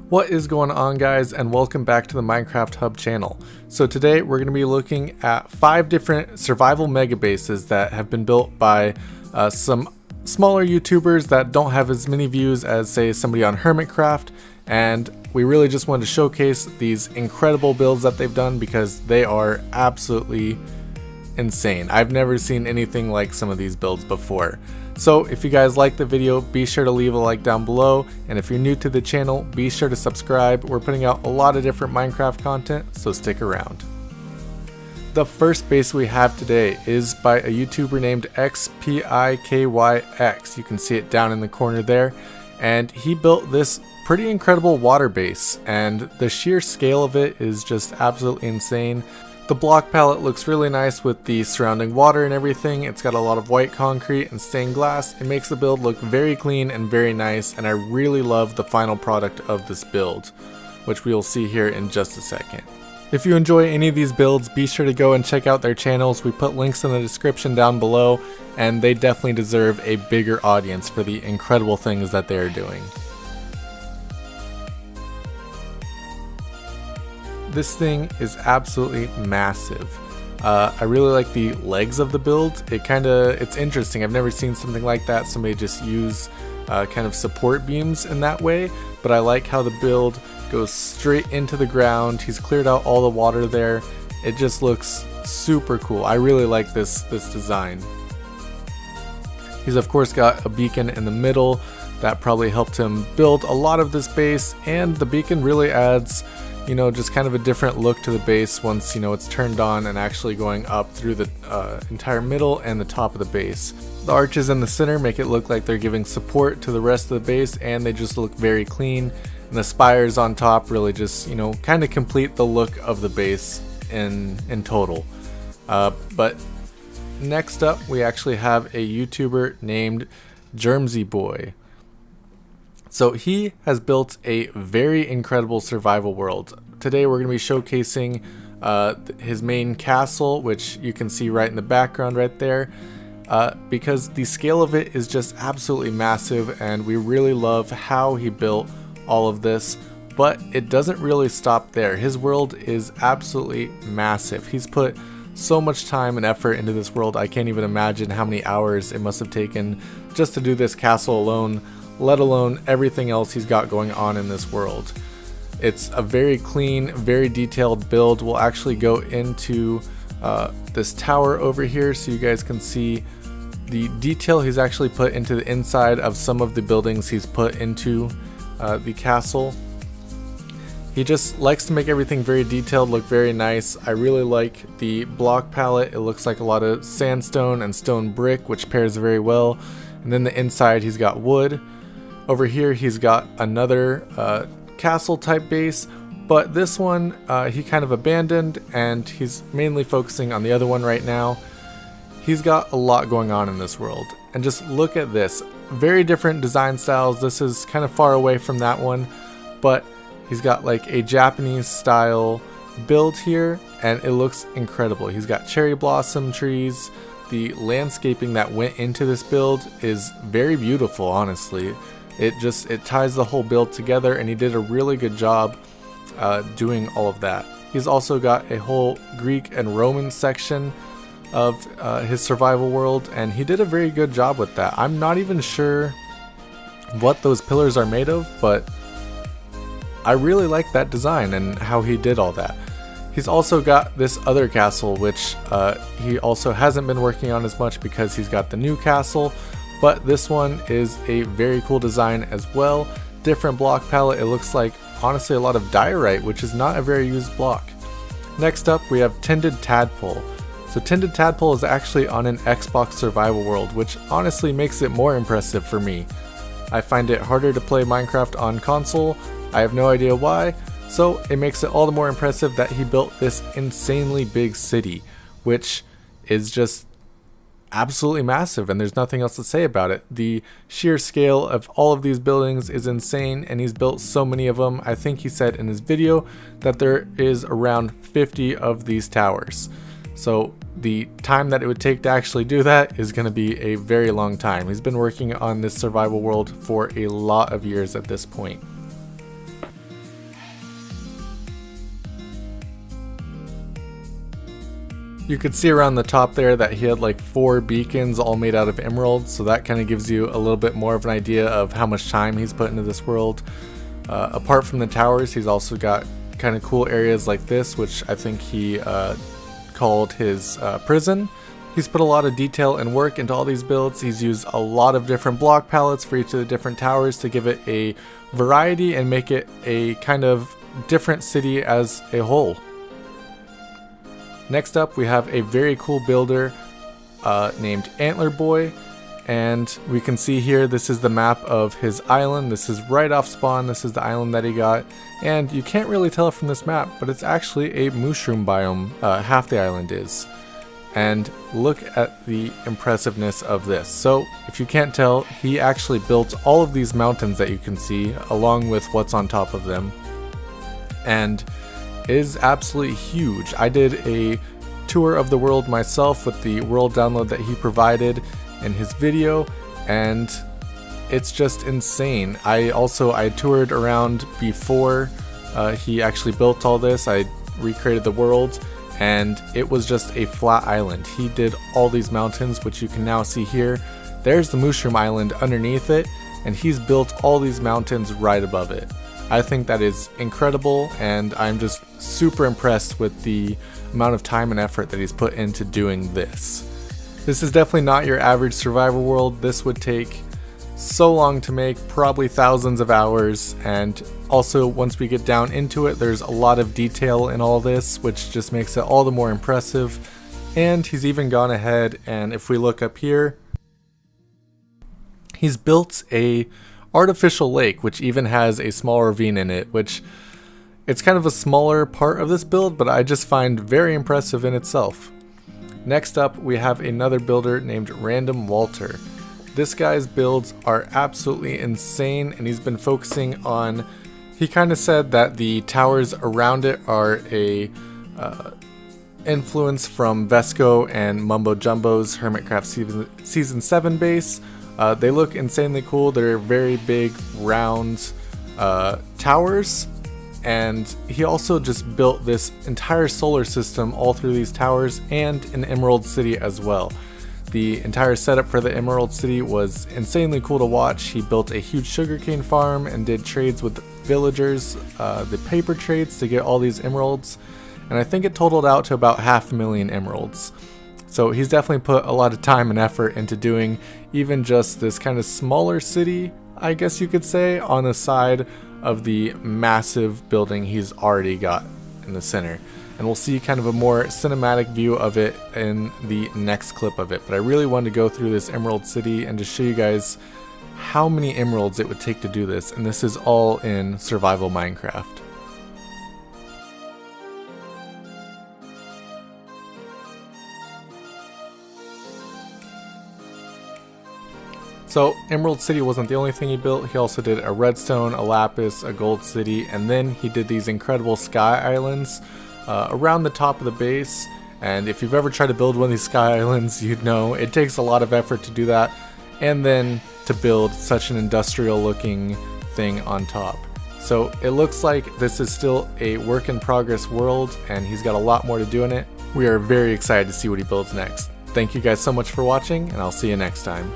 What is going on, guys, and welcome back to the Minecraft Hub channel. So today we're going to be looking at 5 different survival mega bases that have been built by some smaller YouTubers that don't have as many views as, say, somebody on Hermitcraft, and we really just wanted to showcase these incredible builds that they've done because they are absolutely insane. I've never seen anything like some of these builds before. So if you guys like the video, be sure to leave a like down below, and if you're new to the channel, be sure to subscribe. We're putting out a lot of different Minecraft content, so stick around. The first base we have today is by a YouTuber named XPIKYX. You can see it down in the corner there, and he built this pretty incredible water base, and the sheer scale of it is just absolutely insane. The block palette looks really nice with the surrounding water and everything. It's got a lot of white concrete and stained glass. It makes the build look very clean and very nice, and I really love the final product of this build, which we will see here in just a second. If you enjoy any of these builds, be sure to go and check out their channels. We put links in the description down below, and they definitely deserve a bigger audience for the incredible things that they are doing. This thing is absolutely massive. I really like the legs of the build. It's interesting. I've never seen something like that. Somebody just use kind of support beams in that way, but I like how the build goes straight into the ground. He's cleared out all the water there. It just looks super cool. I really like this design. He's of course got a beacon in the middle that probably helped him build a lot of this base, and the beacon really adds, you know, just kind of a different look to the base once, you know, it's turned on and actually going up through the entire middle and the top of the base. The arches in the center make it look like they're giving support to the rest of the base, and they just look very clean. And the spires on top really just, you know, kind of complete the look of the base in total. But next up, we actually have a YouTuber named Germsy Boy. So he has built a very incredible survival world. Today we're going to be showcasing his main castle, which you can see right in the background right there, because the scale of it is just absolutely massive, and we really love how he built all of this. But it doesn't really stop there. His world is absolutely massive. He's put so much time and effort into this world. I can't even imagine how many hours it must have taken just to do this castle alone, let alone everything else he's got going on in this world. It's a very clean, very detailed build. We'll actually go into this tower over here so you guys can see the detail he's actually put into the inside of some of the buildings he's put into the castle. He just likes to make everything very detailed, look very nice. I really like the block palette. It looks like a lot of sandstone and stone brick, which pairs very well. And then the inside, he's got wood. Over here he's got another castle type base, but this one he kind of abandoned, and he's mainly focusing on the other one right now. He's got a lot going on in this world, and just look at this. Very different design styles. This is kind of far away from that one, but he's got like a Japanese style build here, and it looks incredible. He's got cherry blossom trees. The landscaping that went into this build is very beautiful, honestly. It ties the whole build together, and he did a really good job doing all of that. He's also got a whole Greek and Roman section of his survival world, and he did a very good job with that. I'm not even sure what those pillars are made of, but I really like that design and how he did all that. He's also got this other castle, which he also hasn't been working on as much because he's got the new castle. But this one is a very cool design as well. Different block palette. It looks like, honestly, a lot of diorite, which is not a very used block. Next up, we have Tended Tadpole. So Tended Tadpole is actually on an Xbox survival world, which honestly makes it more impressive for me. I find it harder to play Minecraft on console. I have no idea why. So it makes it all the more impressive that he built this insanely big city, which is just absolutely massive, and there's nothing else to say about it. The sheer scale of all of these buildings is insane, and he's built so many of them. I think he said in his video that there is around 50 of these towers. So the time that it would take to actually do that is going to be a very long time. He's been working on this survival world for a lot of years at this point. You could see around the top there that he had like 4 beacons all made out of emeralds, so that kind of gives you a little bit more of an idea of how much time he's put into this world. Apart from the towers, he's also got kind of cool areas like this, which I think he called his prison. He's put a lot of detail and work into all these builds. He's used a lot of different block palettes for each of the different towers to give it a variety and make it a kind of different city as a whole. Next up, we have a very cool builder named Antler Boy, and we can see here this is the map of his island. This is right off spawn. This is the island that he got, and you can't really tell from this map, but it's actually a mushroom biome. Half the island is. And look at the impressiveness of this. So if you can't tell, he actually built all of these mountains that you can see along with what's on top of them, and it is absolutely huge. I did a tour of the world myself with the world download that he provided in his video, and it's just insane. I toured around before he actually built all this. I recreated the world, and it was just a flat island. He did all these mountains, which you can now see here. There's the Mushroom Island underneath it, and he's built all these mountains right above it. I think that is incredible, and I'm just super impressed with the amount of time and effort that he's put into doing this. This is definitely not your average survival world. This would take so long to make, probably thousands of hours, and also once we get down into it, there's a lot of detail in all this, which just makes it all the more impressive. And he's even gone ahead, and if we look up here, he's built a artificial lake, which even has a small ravine in it, which it's kind of a smaller part of this build, but I just find very impressive in itself. Next up, we have another builder named Random Walter. This guy's builds are absolutely insane, and he's been focusing on, he kind of said that the towers around it are a influence from Vesco and Mumbo Jumbo's Hermitcraft Season 7 base. They look insanely cool. They're very big, round towers, and he also just built this entire solar system all through these towers and an Emerald City as well. The entire setup for the Emerald City was insanely cool to watch. He built a huge sugarcane farm and did trades with villagers, the paper trades to get all these emeralds, and I think it totaled out to about 500,000 emeralds. So he's definitely put a lot of time and effort into doing even just this kind of smaller city, I guess you could say, on the side of the massive building he's already got in the center. And we'll see kind of a more cinematic view of it in the next clip of it. But I really wanted to go through this Emerald City and just show you guys how many emeralds it would take to do this. And this is all in survival Minecraft. So Emerald City wasn't the only thing he built. He also did a redstone, a lapis, a gold city, and then he did these incredible sky islands around the top of the base. And if you've ever tried to build one of these sky islands, you'd know it takes a lot of effort to do that, and then to build such an industrial looking thing on top. So it looks like this is still a work in progress world, and he's got a lot more to do in it. We are very excited to see what he builds next. Thank you guys so much for watching, and I'll see you next time.